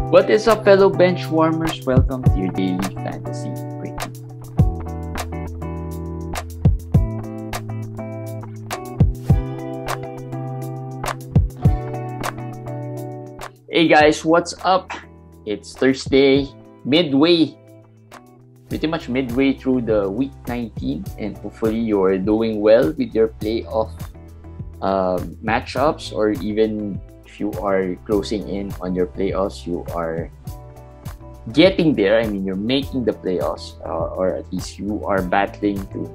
What is up, fellow bench warmers? Welcome to your daily fantasy break. Hey guys, what's up? It's Thursday, pretty much midway through the week 19, and hopefully you're doing well with your playoff matchups, or even if you are closing in on your playoffs, you are getting there. I mean, you're making the playoffs, or at least you are battling to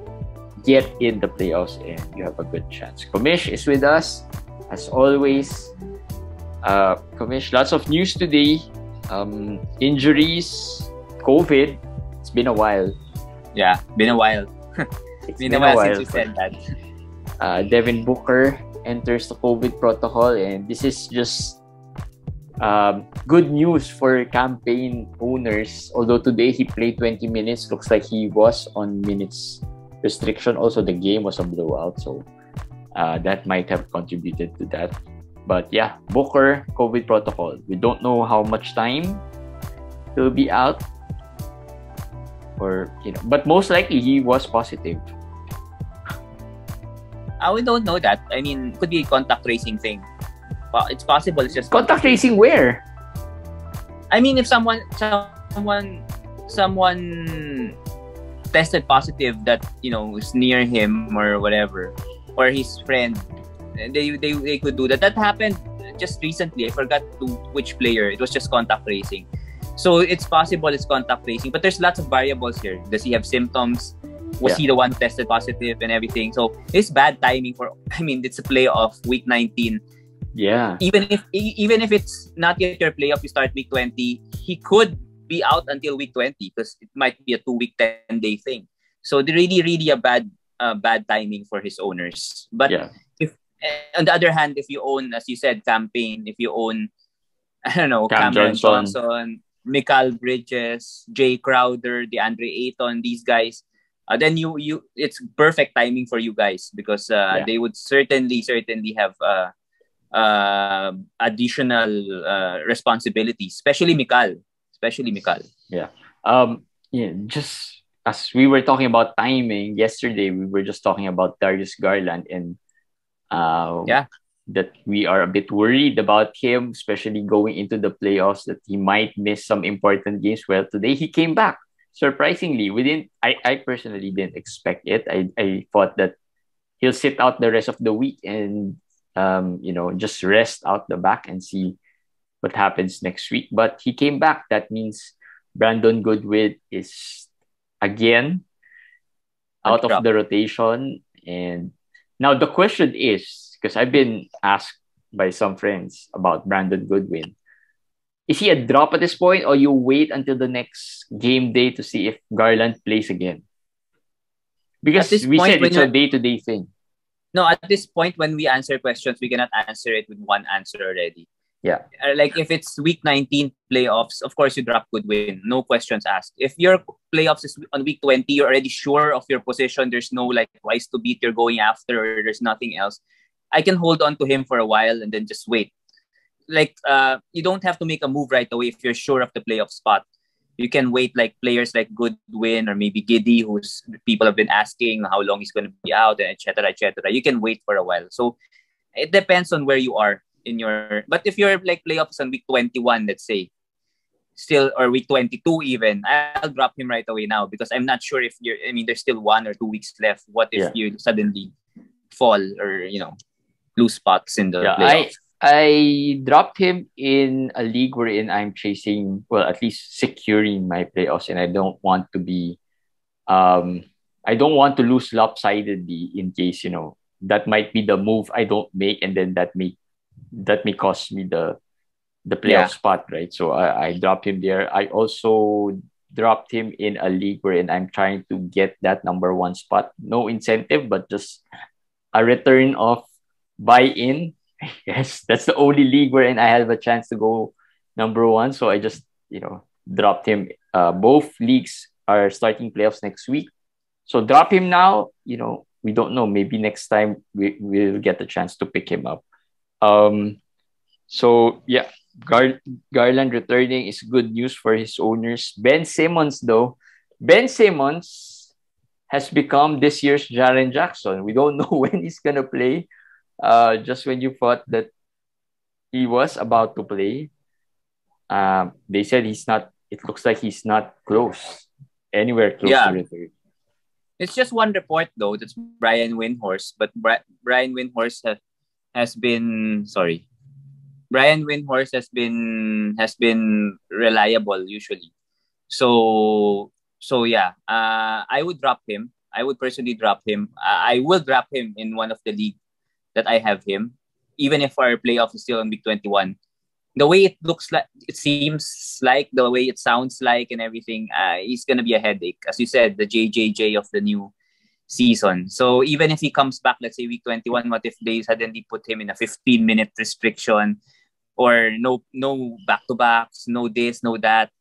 get in the playoffs, and you have a good chance. Komish is with us, as always. Komish, lots of news today. Injuries, COVID. It's been a while. Yeah, been a while. It's been a while since you said that. Devin Booker enters the COVID protocol, and this is just good news for campaign owners. Although today he played 20 minutes, looks like he was on minutes restriction. Also, the game was a blowout, so that might have contributed to that. But yeah, Booker, COVID protocol. We don't know how much time he'll be out, but most likely he was positive. We don't know that. I mean, could be a contact tracing thing. Well, it's possible. It's just Contact tracing where? I mean, if someone tested positive that is near him or whatever, or his friend, they could do that. That happened just recently. I forgot which player. It was just contact tracing. So it's possible it's contact tracing, but there's lots of variables here. Does he have symptoms? Was he the one tested positive and everything? So it's bad timing it's a playoff week 19. Yeah. Even if it's not yet your playoff, you start week 20, he could be out until week 20 because it might be a 2-week 10-day thing. So really a bad timing for his owners. But if on the other hand, if you own, as you said, campaign, if you own, I don't know, Cameron Johnson, Mikal Bridges, Jay Crowder, DeAndre Ayton, these guys, then you it's perfect timing for you guys because they would certainly have additional responsibilities, especially Mikal. Yeah. Just as we were talking about timing yesterday, we were just talking about Darius Garland, and that we are a bit worried about him, especially going into the playoffs, that he might miss some important games. Well, today he came back. Surprisingly, I personally didn't expect it. I thought that he'll sit out the rest of the week and just rest out the back and see what happens next week. But he came back. That means Brandon Goodwin is again out of the rotation. And now the question is, because I've been asked by some friends about Brandon Goodwin, is he a drop at this point, or you wait until the next game day to see if Garland plays again? Because we said it's a day-to-day thing. No, at this point, when we answer questions, we cannot answer it with one answer already. Yeah. Like if it's week 19 playoffs, of course you drop Goodwin. No questions asked. If your playoffs is on week 20, you're already sure of your position. There's no twice to beat you're going after, or there's nothing else. I can hold on to him for a while and then just wait. You don't have to make a move right away if you're sure of the playoff spot. You can wait, like players like Goodwin or maybe Giddy, who's people have been asking how long he's going to be out, and etc. You can wait for a while. So it depends on where you are in your. But if you're playoffs on week 21, let's say, still, or week 22 even, I'll drop him right away now because I'm not sure if you're. I mean, there's still 1 or 2 weeks left. What if you suddenly fall or lose spots in the playoffs? I dropped him in a league wherein I'm chasing, well, at least securing my playoffs, and I don't want to be, I don't want to lose lopsidedly in case, that might be the move I don't make, and then that may cost me the playoff spot, right? So I dropped him there. I also dropped him in a league wherein I'm trying to get that number 1 spot. No incentive, but just a return of buy-in. Yes, that's the only league wherein I have a chance to go number 1. So I just, dropped him. Both leagues are starting playoffs next week. So drop him now. We don't know. Maybe next time we'll get the chance to pick him up. So yeah, Gar- Garland returning is good news for his owners. Ben Simmons, though, Ben Simmons has become this year's Jaren Jackson. We don't know when he's gonna play. Just when you thought that he was about to play, they said he's not. It looks like he's not close, anywhere close to Yeah, return. it's just one report though. That's Brian Windhorst, but Brian Windhorst has been sorry. Brian Windhorst has been reliable usually. So yeah, I would drop him. I would personally drop him. I will drop him in one of the league that I have him, even if our playoff is still on week 21. The way it looks like, it seems like, the way it sounds like, and everything, he's gonna be a headache. As you said, the JJJ of the new season. So even if he comes back, let's say week 21, what if they suddenly put him in a 15-minute restriction, or no back to backs, no this, no that?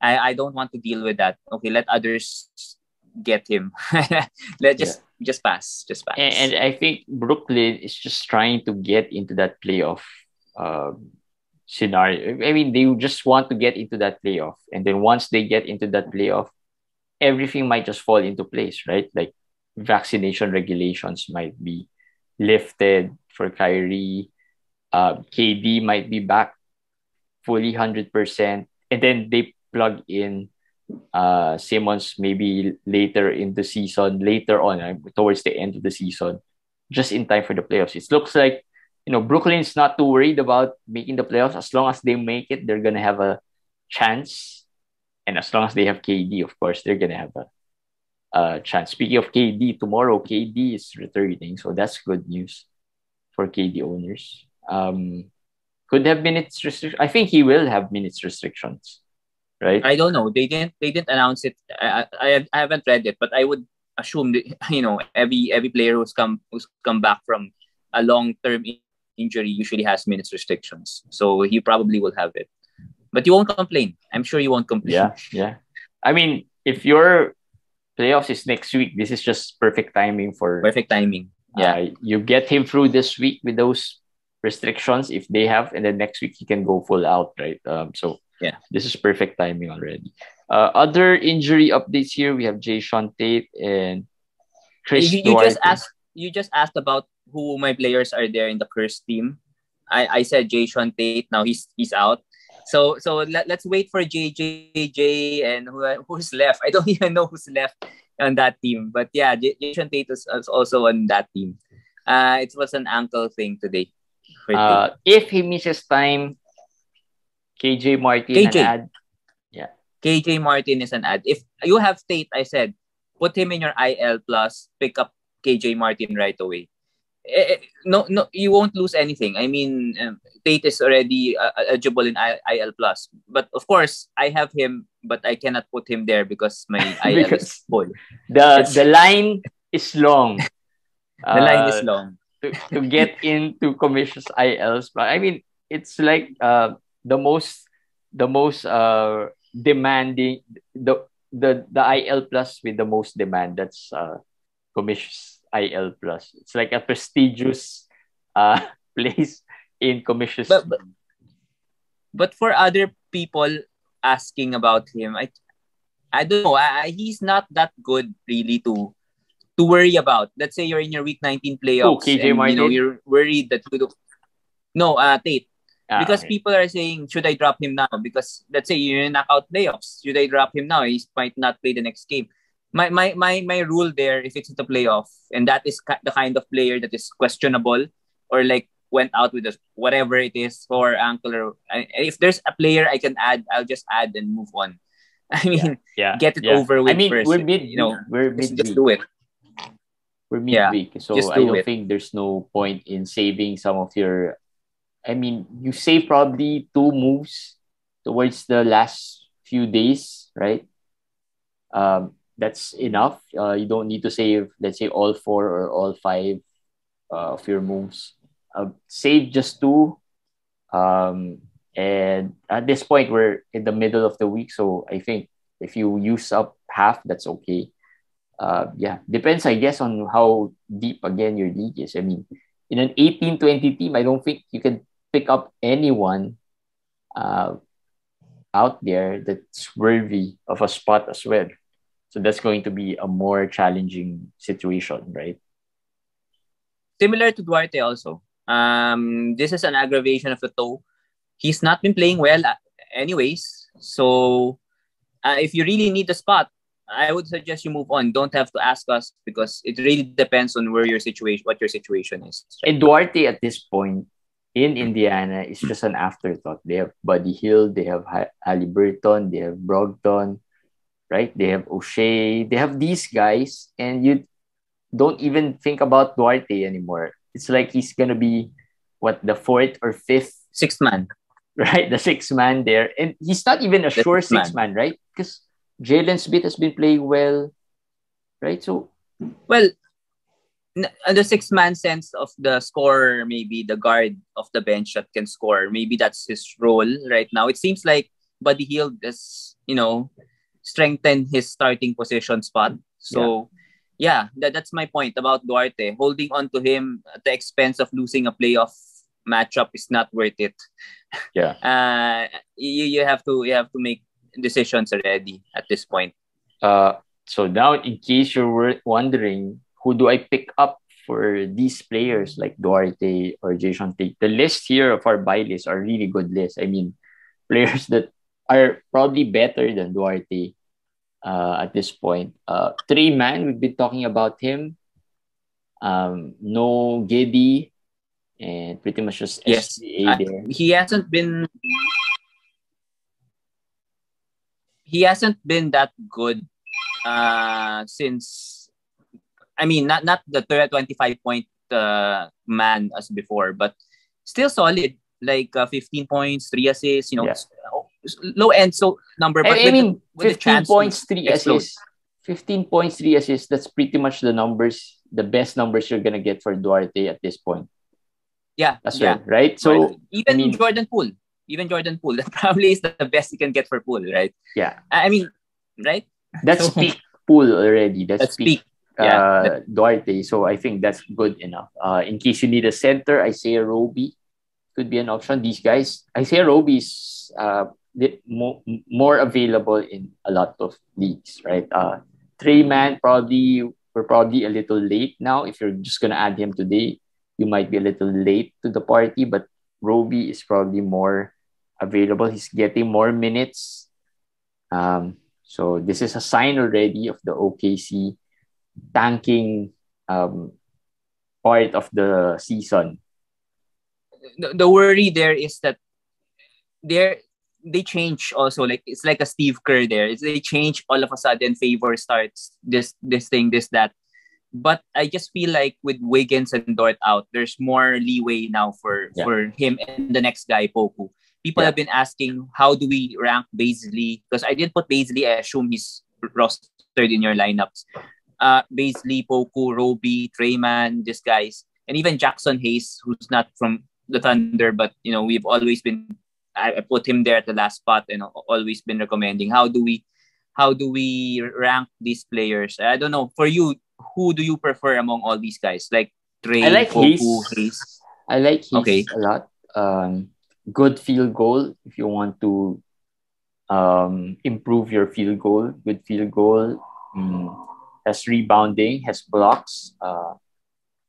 I don't want to deal with that. Okay, let others get him. Let Yeah. just pass, just pass. And I think Brooklyn is just trying to get into that playoff scenario. I mean, they just want to get into that playoff. And then once they get into that playoff, everything might just fall into place, right? Like vaccination regulations might be lifted for Kyrie. KD might be back fully 100%. And then they plug in Simmons maybe later in the season, later on, towards the end of the season, just in time for the playoffs. It looks like, Brooklyn's not too worried about making the playoffs. As long as they make it, they're going to have a chance. And as long as they have KD, of course, they're going to have a chance. Speaking of KD, tomorrow KD is returning. So that's good news for KD owners. Could have minutes restriction. I think he will have minutes restrictions, right? I don't know. They didn't announce it. I haven't read it, but I would assume that, every player who's come back from a long-term injury usually has minutes restrictions. So he probably will have it. But you won't complain. I'm sure you won't complain. Yeah. I mean, if your playoffs is next week, this is just perfect timing for Perfect timing. Yeah. you get him through this week with those restrictions if they have, and then next week he can go full out, right? So Yeah. this is perfect timing already. Other injury updates here, we have Jay Sean Tate and Chris You Duarte. just asked about who my players are there in the cursed team. I said Jason Tate. Now he's out. So let's wait for JJJ and who's left. I don't even know who's left on that team. But yeah, Jason Tate is also on that team. It was an ankle thing today. If he misses time, KJ Martin KJ. an ad. Yeah. KJ Martin is an ad. If you have Tate, I said, put him in your IL plus, pick up KJ Martin right away. No, you won't lose anything. I mean, Tate is already eligible in IL plus, but of course I have him, but I cannot put him there because my IL is full. The line is long. The line is long to get into commissions ILs, but I mean it's like the most demanding the IL plus with the most demand. That's commissions IL plus. It's like a prestigious place in commissions. But for other people asking about him, I don't know. He's not that good really to worry about. Let's say you're in your week 19 playoffs KJ and Martin? you're worried that Tate. Because okay. People are saying, should I drop him now? Because let's say you're in knockout playoffs. Should I drop him now? He might not play the next game. My rule there, if it's in the playoff, and that is the kind of player that is questionable or like went out with whatever it is for ankle, or if there's a player I can add, I'll just add and move on. I mean, get it over with first. We're midweek. Just do it. We're midweek, so just I don't think there's no point in saving some of your. I mean, you save probably 2 moves towards the last few days, right? That's enough. You don't need to save, let's say, all 4 or all 5 of your moves. Save just 2. And at this point, we're in the middle of the week, so I think if you use up half, that's okay. Depends, I guess, on how deep again your league is. I mean, in an 18-20 team, I don't think you can pick up anyone uh, out there that's worthy of a spot as well. So that's going to be a more challenging situation, right? Similar to Duarte also. This is an aggravation of the toe. He's not been playing well anyways. So if you really need the spot, I would suggest you move on. Don't have to ask us because it really depends on what your situation is right And now. Duarte at this point in Indiana is just an afterthought. They have Buddy Hill, they have Halliburton, they have Brogdon, right? They have O'Shea, they have these guys, and you don't even think about Duarte anymore. It's like he's gonna be what, the fourth or fifth, Sixth man. right? The sixth man there, and he's not even a The sure sixth sixth man. man, right? Because Jalen Smith has been playing well, right? So Well, the sixth man sense of the scorer, maybe the guard of the bench that can score. Maybe that's his role right now. It seems like Buddy Hield has, strengthened his starting position spot. yeah, So, yeah, that's my point about Duarte. Holding on to him at the expense of losing a playoff matchup is not worth it. yeah. You have to make decisions already at this point. So now, in case you're wondering, who do I pick up for these players like Duarte or Jason Tate? The list here of our buy list are really good lists. I mean, players that are probably better than Duarte at this point. Trey Man, we've been talking about him. No Giddy, and pretty much just Yes, SGA there. he hasn't been that good since, I mean, not the 25 point man as before, but still solid, like 15 points, 3 assists, Yeah. low end so number, but I mean, with the 15 chance to points, 3 explode. assists. 15 points, 3 assists. That's pretty much the best numbers you're going to get for Duarte at this point Yeah, as yeah. well, right? So, Even I mean, Jordan Poole, that probably is the best you can get for Poole, right? yeah, I mean, right? that's So peak pool already. That's that's peak peak. Yeah, Duarte. So, I think that's good enough. In case you need a center, Isaiah Roby could be an option. These guys, Isaiah Roby is more available in a lot of leagues, right? Trey Man, we're probably a little late now. If you're just gonna add him today, you might be a little late to the party, but Roby is probably more available. He's getting more minutes. So this is a sign already of the OKC tanking part of the season. the worry there is that they're they change also, like it's like a Steve Kerr there. They change all of a sudden. Favor starts this thing, this that. But I just feel like with Wiggins and Dort out, there's more leeway now for Yeah. him and the next guy, Poku. People Yeah. have been asking, how do we rank Baisley? Because I didn't put Baisley. I assume he's rostered in your lineups. Baisley, Poku, Roby, Treyman, these guys, and even Jackson Hayes, who's not from the Thunder, but we've always been. I put him there at the last spot and always been recommending. How do we rank these players? I don't know. For you, who do you prefer among all these guys? Like I Trey, like Poku, Hayes. Hayes. I like Hayes Okay. a lot. Good field goal if you want to improve your field goal. Good field goal. Has rebounding, has blocks.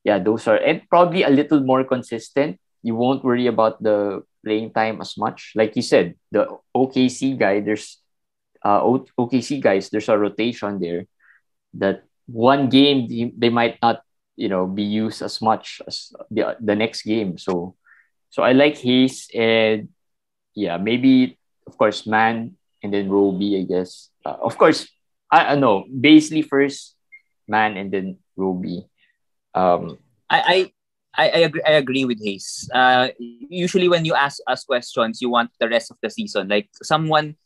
Those are, and probably a little more consistent. You won't worry about the playing time as much. Like you said, the OKC guy, OKC guys, there's a rotation there that one game they might not be used as much as the next game. So I like Hayes, and maybe of course Man, and then Roby, I guess. Of course, I know Baisley first, Man, and then Roby. I agree with Hayes. Usually when you ask us questions, you want the rest of the season, like someone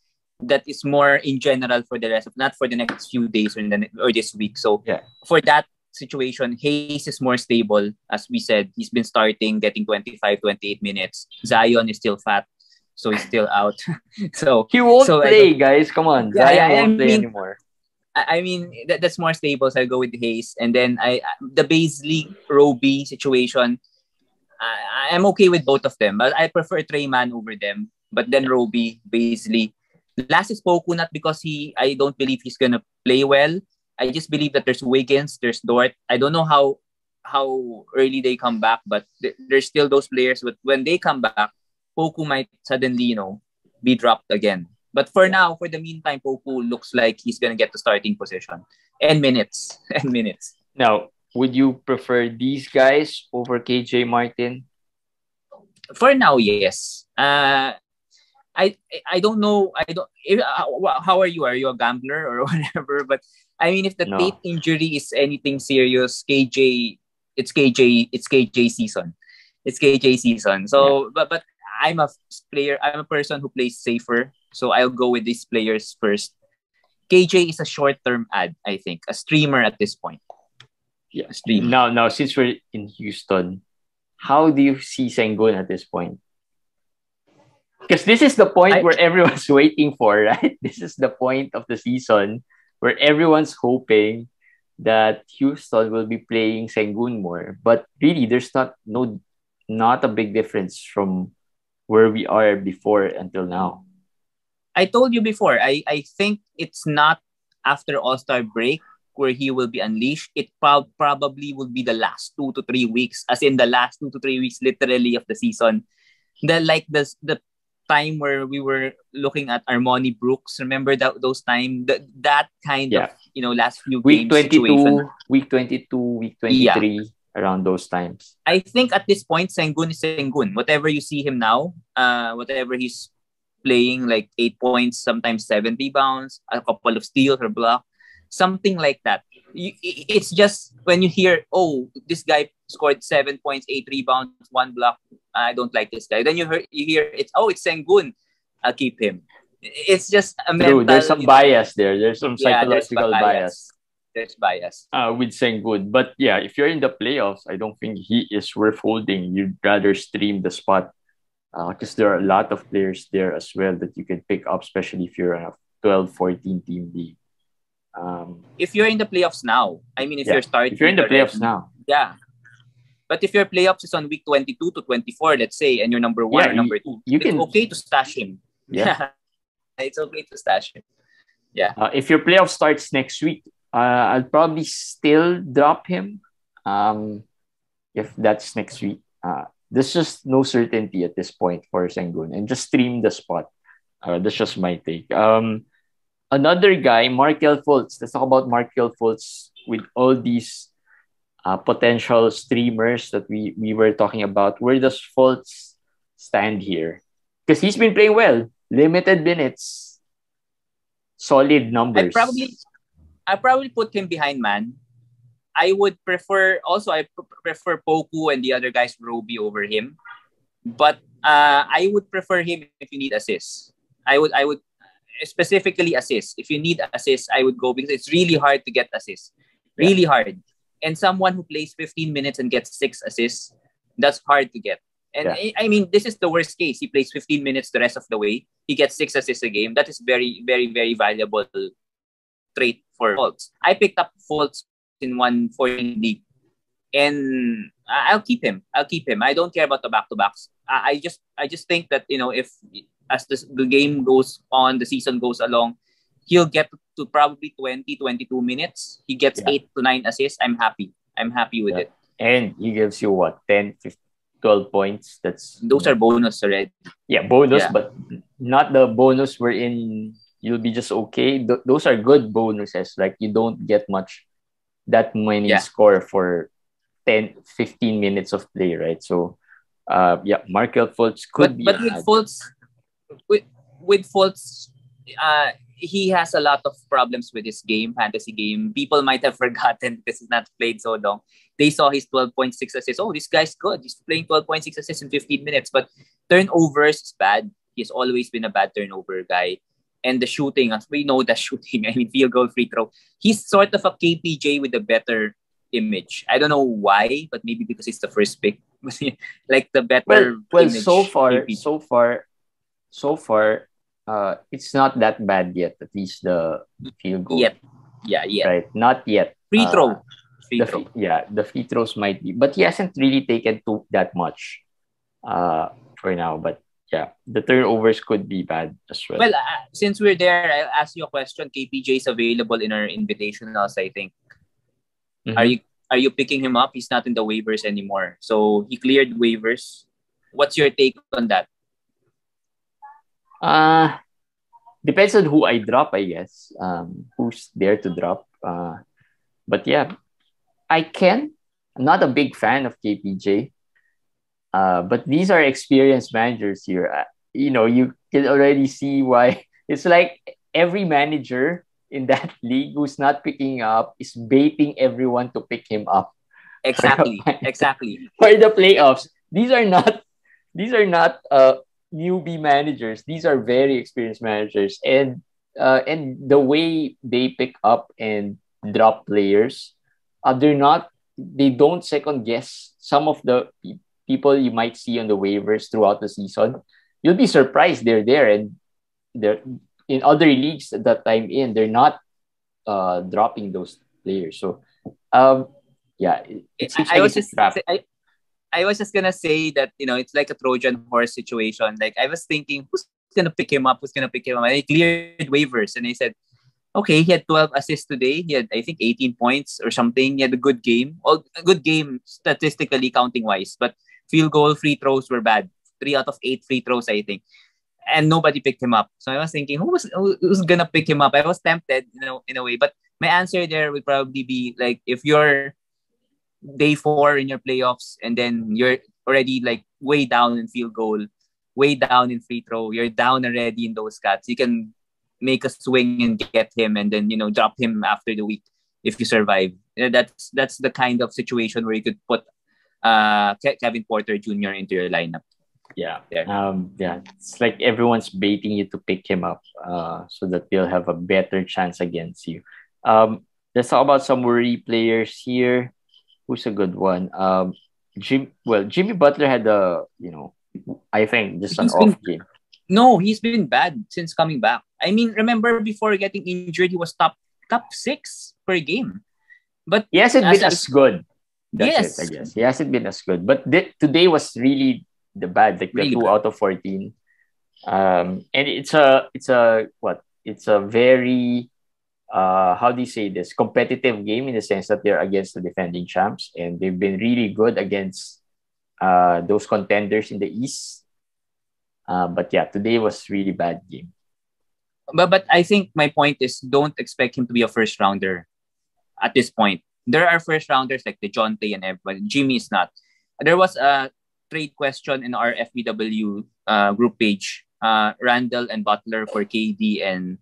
that is more in general for the rest of, not for the next few days or this week. So for that situation, Hayes is more stable. As we said, he's been starting, getting 25, 28 minutes. Zion is still fat, so he's still out. So he won't play, guys. Come on, Zion won't play anymore. I mean, that's more stable, so I'll go with Hayes. And then the Baisley Roby situation, I'm okay with both of them, but I prefer Treyman over them. But then Roby, basically, last is Poku, not because I don't believe he's gonna play well. I just believe that there's Wiggins, there's Dort. I don't know how early they come back, but there's still those players. But when they come back, Poku might suddenly, be dropped again. But for now, for the meantime, Poku looks like he's gonna get the starting position and minutes and minutes. Now, would you prefer these guys over KJ Martin? For now, yes. I don't know. I don't. How are you? Are you a gambler or whatever? But I mean, if the Tate injury is anything serious, it's KJ season. It's KJ season. So, but I'm a player. I'm a person who plays safer. So I'll go with these players first. KJ is a short-term ad, I think, a streamer at this point. Yeah, a streamer. Now, since we're in Houston, how do you see Sengun at this point? Because this is the point where everyone's waiting for, right? This is the point of the season where everyone's hoping that Houston will be playing Sengun more. But really, there's not a big difference from where we are before until now. I told you before, I think it's not after All-Star break where he will be unleashed. It probably will be the last 2 to 3 weeks, as in the last 2 to 3 weeks, literally, of the season. The time where we were looking at Armoni Brooks, remember those time? That kind of, last few week games 22, situation. Week 22, week 23, around those times. I think at this point, Sengun is Sengun. Whatever you see him now, whatever he's playing, like 8 points, sometimes 7 rebounds, a couple of steals or block, something like that. It's just when you hear, oh, this guy scored 7 points, 8 rebounds, 1 block, I don't like this guy. Then you hear it's Sengun, I'll keep him. It's just a mental. There's some bias there. There's some psychological bias. There's bias. With Sengun. But yeah, if you're in the playoffs, I don't think he is worth holding. You'd rather stream the spot. Because there are a lot of players there as well that you can pick up, especially if you're on a 12-14 team league. If you're in the playoffs now, I mean, if you're starting, if you're in the playoffs now, but if your playoffs is on week 22 to 24, let's say, and you're number 1 or number 2, it's okay to stash him. Yeah, it's okay to stash him. Yeah. If your playoff starts next week, I'll probably still drop him. If that's next week, there's just no certainty at this point for Sengun, and just stream the spot. That's just my take. Another guy, Markelle Fultz. Let's talk about Markelle Fultz with all these potential streamers that we were talking about. Where does Fultz stand here? Because he's been playing well. Limited minutes. Solid numbers. I probably put him behind Man. I would prefer, I prefer Poku and the other guys, Roby, over him. But I would prefer him if you need assists. I would specifically assists. If you need assists, I would go, because it's really hard to get assists. Really hard. And someone who plays 15 minutes and gets 6 assists, that's hard to get. And I mean, this is the worst case. He plays 15 minutes the rest of the way. He gets 6 assists a game. That is very, very, very valuable trait for Fultz. I picked up Fultz in 114 league, and I'll keep him. I don't care about the back-to-backs. I just think that, if as the game goes on, the season goes along, he'll get to probably 20, 22 minutes. He gets 8 to 9 assists. I'm happy with it. And he gives you what, 10, 15, 12 points. Those are bonus already. Yeah, bonus, but not the bonus wherein you'll be just okay. Those are good bonuses. Like, you don't get that many score for 10, 15 minutes of play, right? So, Markelle Fultz could be. But with Fultz, he has a lot of problems with his fantasy game. People might have forgotten because he's not played so long. They saw his 12.6 assists. Oh, this guy's good. He's playing 12.6 assists in 15 minutes. But turnovers is bad. He's always been a bad turnover guy. And the shooting, as we know the shooting, I mean, field goal, free throw. He's sort of a KPJ with a better image. I don't know why, but maybe because it's the first pick. Like the better image. So far, it's not that bad yet. At least the field goal. Yet. Right, not yet. Free throw. The free throws might be, but he hasn't really taken that much for now. But yeah, the turnovers could be bad as well. Well, since we're there, I'll ask you a question. KPJ is available in our invitationals, I think. Are Mm-hmm. you are you picking him up? He's not in the waivers anymore. So he cleared waivers. What's your take on that? Uh Depends on who I drop, I guess. Who's there to drop? But yeah, I can. I'm not a big fan of KPJ. But these are experienced managers here. You can already see why. It's like every manager in that league who's not picking up is baiting everyone to pick him up for the, Exactly. Exactly. for the playoffs. These are not newbie managers. These are very experienced managers, and the way they pick up and drop players, they don't second guess some of the people you might see on the waivers throughout the season. You'll be surprised they're there, and they're in other leagues that I'm in. They're not dropping those players. So, um, yeah, it seems I like was it's a just trap. I was just gonna say that it's like a Trojan horse situation. Like I was thinking, who's gonna pick him up? Who's gonna pick him up? And I cleared waivers, and I said, okay, he had 12 assists today. He had, I think, 18 points or something. He had a good game. Well, a good game statistically counting wise, but field goal, free throws were bad. 3 out of 8 free throws, I think, and nobody picked him up. So I was thinking, who's gonna pick him up? I was tempted, in a way, but my answer there would probably be like if you're day 4 in your playoffs and then you're already like way down in field goal, way down in free throw, you're down already in those stats. You can make a swing and get him and then drop him after the week if you survive. That's the kind of situation where you could put Kevin Porter Jr. into your lineup Yeah. there. Yeah. It's like everyone's baiting you to pick him up, so that they'll have a better chance against you. Let's talk about some worry players here. Who's a good one? Jimmy Butler had I think just an He's off been game. No, he's been bad since coming back. I mean, remember before getting injured, he was top 6 per game. But He hasn't as been I as good. That's it, I yes, guess. He hasn't been as good. But today was really the bad, like the really 2 out of 14. And it's a very how do you say this, competitive game, in the sense that they're against the defending champs, and they've been really good against those contenders in the East. But yeah, today was really bad game. but I think my point is don't expect him to be a first rounder at this point. There are first rounders like the John Tay and everybody. Jimmy is not. There was a trade question in our FBW group page. Randall and Butler for KD and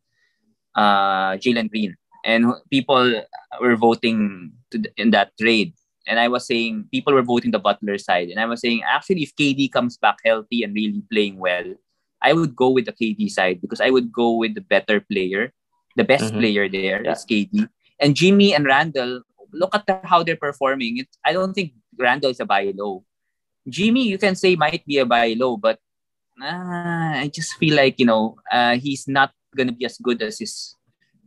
Jalen Green, and people were voting in that trade. And I was saying people were voting the Butler side, and I was saying actually if KD comes back healthy and really playing well, I would go with the KD side because I would go with the better player, the best Mm-hmm. player there Yeah. is KD, and Jimmy and Randall. Look at how they're performing. I don't think Randall is a buy low. Jimmy, you can say might be a buy low, but I just feel like he's not gonna be as good as his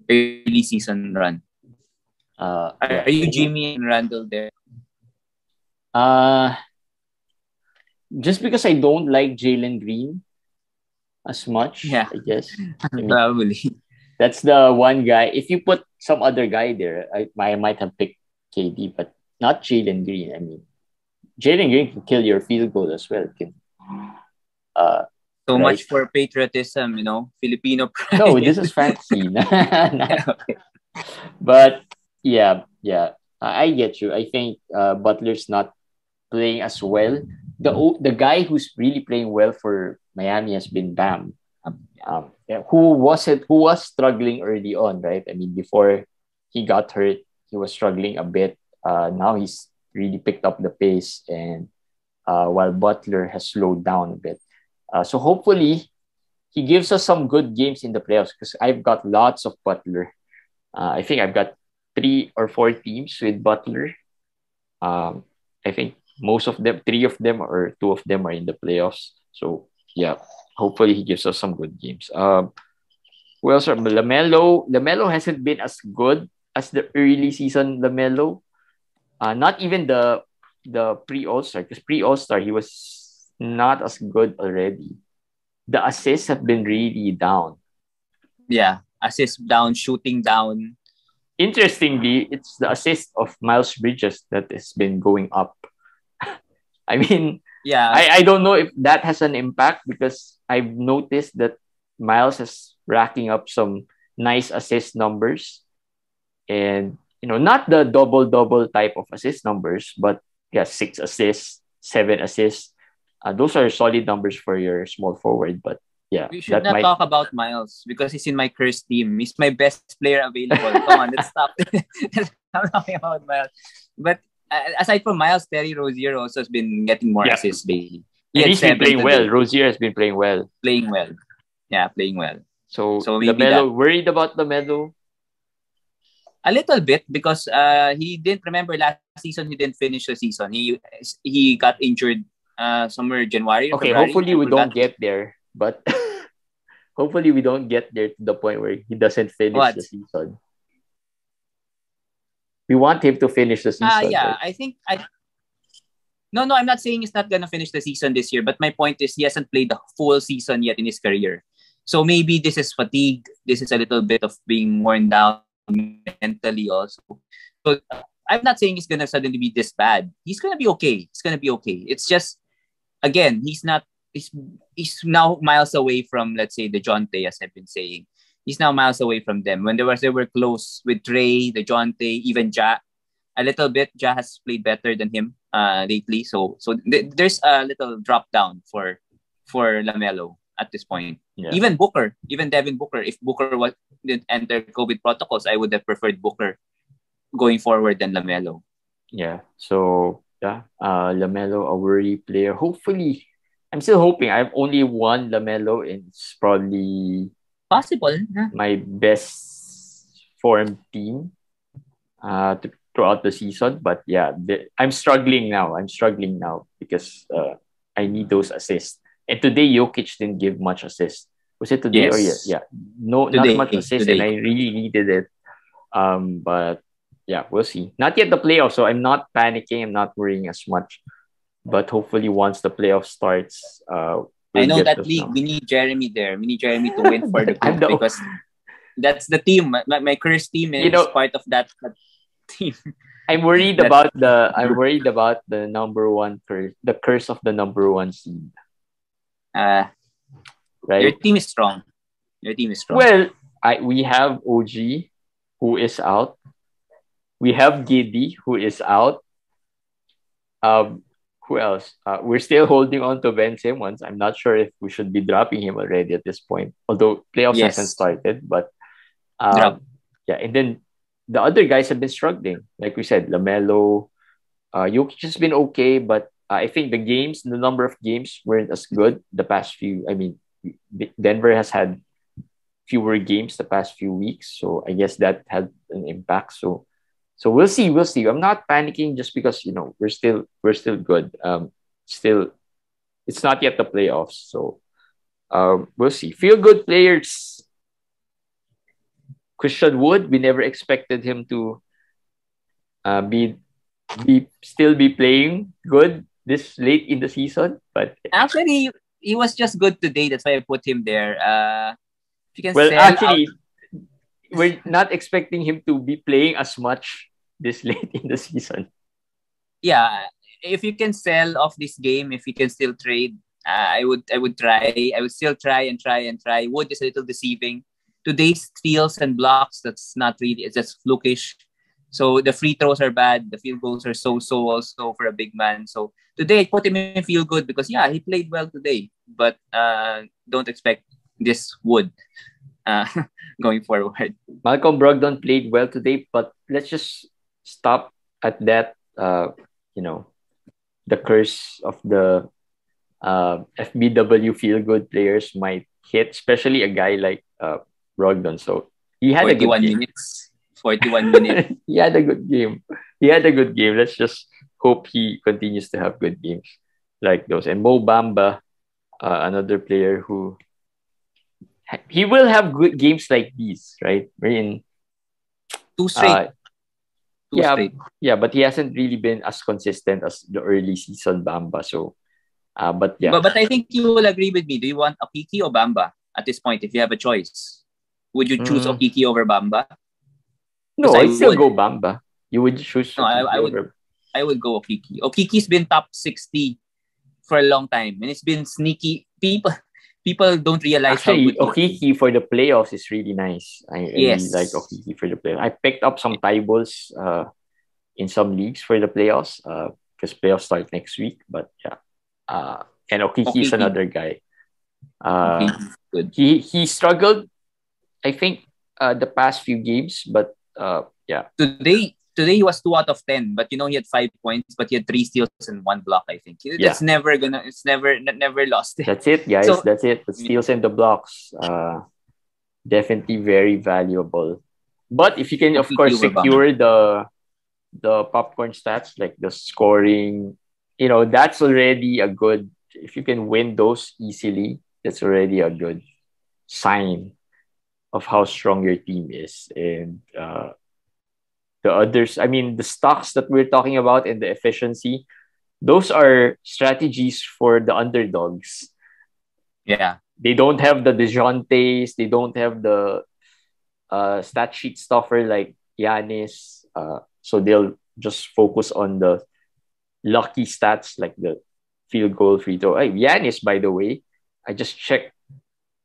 early season run. Are Yeah. you Jimmy and Randall there? Uh, just because I don't like Jalen Green as much, Yeah, I guess. I mean, probably. that's the one guy. If you put some other guy there, I might have picked KD, but not Jalen Green. I mean, Jalen Green can kill your field goal as well. Uh, So right? much for patriotism, Filipino No, pride. this is fantasy. Okay. But yeah, I get you. I think Butler's not playing as well. The guy who's really playing well for Miami has been Bam. Yeah, who was struggling early on, right? I mean, before he got hurt, he was struggling a bit. Now he's really picked up the pace, and while Butler has slowed down a bit. So hopefully he gives us some good games in the playoffs, because I've got lots of Butler. I think I've got 3 or 4 teams with Butler. Um, I think most of them, 3 of them or 2 of them are in the playoffs. So yeah, hopefully he gives us some good games. Who else are Lamelo? Lamelo hasn't been as good as the early season Lamelo. Not even the pre All Star, because pre All Star he was not as good already. the assists have been really down. Yeah, assist down, shooting down. Interestingly, it's the assist of Miles Bridges that has been going up. I mean, Yeah, I don't know if that has an impact because I've noticed that Miles is racking up some nice assist numbers, and not the double type of assist numbers, but yeah, 6 assists, 7 assists. Those are solid numbers for your small forward. But yeah, we should that not might. talk about Miles because he's in my cursed team. He's my best player available. Come on, let's stop. I'm talking about Miles. But aside from Miles, Terry Rozier also has been getting more Yeah, assists lately. He and had he's been 7 playing well. today. Rozier has been playing well. Playing well. Yeah, playing well. So So maybe that. Lamelo, worried about Lamelo? A little bit because he didn't remember last season. He didn't finish the season. He got injured somewhere January or Okay, February. hopefully I we don't forgot. get there, but hopefully we don't get there to the point where he doesn't finish What? the season. We want him to finish the season, Yeah. right? I think I. No. I'm not saying he's not gonna finish the season this year. But my point is he hasn't played the full season yet in his career. So maybe this is fatigue. This is a little bit of being worn down mentally also. So I'm not saying he's gonna suddenly be this bad. He's gonna be okay. It's gonna be okay. It's just again, he's not. He's now miles away from, let's say, the Jonte, as I've been saying. He's now miles away from them. When they were close with Trey, the Jonte, even Ja, a little bit. Ja has played better than him lately. There's a little drop down for Lamelo at this point. Yeah. Even Booker, even Devin Booker. If Booker didn't enter COVID protocols, I would have preferred Booker going forward than Lamelo. Yeah. So yeah, Lamelo, a worry player. Hopefully, I'm still hoping. I've only one Lamelo, and it's probably Possible. Huh? my best form team throughout the season. But yeah, I'm struggling now. Because I need those assists. And today, Jokic didn't give much assist. Was it today or yeah? Yes. Yeah, no, not Today. much assist, and Today. I really needed it. But yeah, we'll see. Not yet the playoffs, so I'm not panicking. I'm not worrying as much. But hopefully, once the playoff starts, I we'll know get that those league. numbers. We need Jeremy there. We need Jeremy to win for the But I'm group because that's the team. My cursed team you is know, part of that team. I'm worried That about the I'm group. worried about the number one curse, the curse of the number one seed, Your right? team is strong. Your team is strong. Well, we have OG who is out. We have Giddy who is out. Um, who else? We're still holding on to Ben Simmons. I'm not sure if we should be dropping him already at this point, although playoffs hasn't Yes. started. But Drop. yeah, and then the other guys have been struggling. Like we said, Lamelo, Jokic has been okay, but I think the number of games weren't as good the past few. I mean, Denver has had fewer games the past few weeks, so I guess that had an impact. So we'll see. We'll see. I'm not panicking just because we're still good. Still, it's not yet the playoffs, so we'll see. Feel good players. Christian Wood, we never expected him to be still be playing good this late in the season, but Actually, he was just good today. That's why I put him there. If you can well, sell out, actually, we're not expecting him to be playing as much this late in the season. yeah. If you can sell off this game, if you can still trade, I would try. I would still try and try and try. Wood is a little deceiving. Today's steals and blocks, that's not really. It's just flukish. So the free throws are bad. The field goals are so also for a big man. So today I put him in feel good because yeah, he played well today. But don't expect this Wood uh, going forward. Malcolm Brogdon played well today, but let's just stop at that. You know, the curse of the FBW feel good players might hit, especially a guy like Brogdon. So he had a good 41 game. minutes. 41 minutes. He had a good game. He had a good game. Let's just hope he continues to have good games like those. And Mo Bamba, another player who he will have good games like these, right? Wherein, Two straight. uh, Two yeah, straight. yeah, but he hasn't really been as consistent as the early season Bamba. So But yeah. But I think you will agree with me. Do you want Okiki or Bamba at this point if you have a choice? Would you choose Okiki over Bamba? No, I'd still go Bamba. You would choose No, I would go Okiki. Okiki's been top 60 for a long time, and it's been sneaky. People don't realize actually how good Okiki for the playoffs is really nice. I really like Okiki for the playoffs. I picked up some tie balls in some leagues for the playoffs because playoffs start next week. But yeah, and Okiki is another guy. Good. He struggled, I think, the past few games, but yeah. Today he was 2 out of 10, but he had 5 points, but he had 3 steals and 1 block. I think it's never lost. That's it, guys. So, that's it. The steals and the blocks, definitely very valuable. But if you can, of course, secure the popcorn stats like the scoring, that's already a good. If you can win those easily, that's already a good sign of how strong your team is. And the others, I mean, the stocks that we're talking about and the efficiency, those are strategies for the underdogs. Yeah. They don't have the DeJountes. They don't have the stat sheet stuffer like Giannis. So they'll just focus on the lucky stats like the field goal, free throw. Hey, Giannis, by the way, I just checked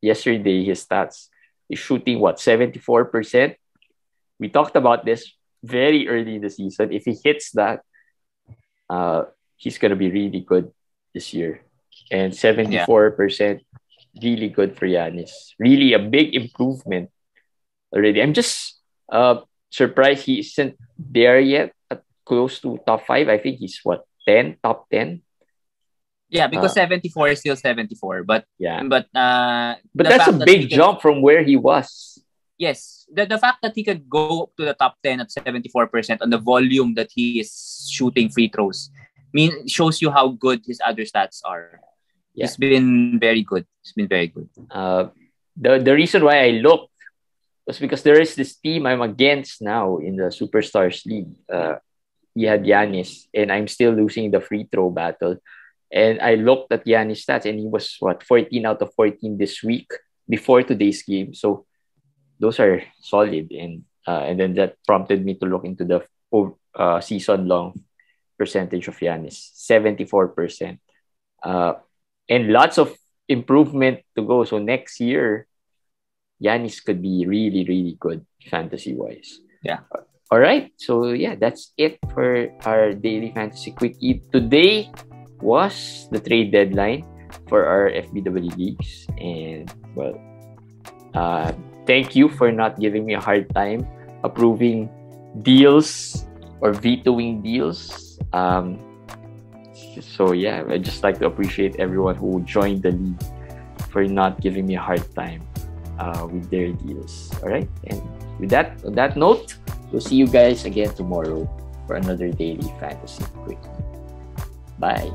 yesterday his stats. He's shooting 74%. We talked about this very early in the season. If he hits that, he's gonna be really good this year. And 74%, really good for Giannis. Really a big improvement already. I'm just surprised he isn't there yet, at close to top 5. I think he's top 10. Yeah, because 74 is still 74. But that's a big jump from where he was. Yes, the fact that he could go to the top 10 at 74% on the volume that he is shooting free throws shows you how good his other stats are. Yeah. It's been very good. The reason why I looked was because there is this team I'm against now in the Superstars League. He had Giannis, and I'm still losing the free throw battle. And I looked at Giannis' stats, and he was 14 out of 14 this week before today's game. So those are solid, and then that prompted me to look into the season-long percentage of Giannis, 74%, and lots of improvement to go. So next year, Giannis could be really, really good fantasy-wise. Yeah. All right. So yeah, that's it for our daily fantasy quickie. Today was the trade deadline for our FBW leagues, and thank you for not giving me a hard time approving deals or vetoing deals. So yeah, I'd just like to appreciate everyone who joined the league for not giving me a hard time with their deals. All right, and with that, on that note, we'll see you guys again tomorrow for another daily fantasy quickie. Bye.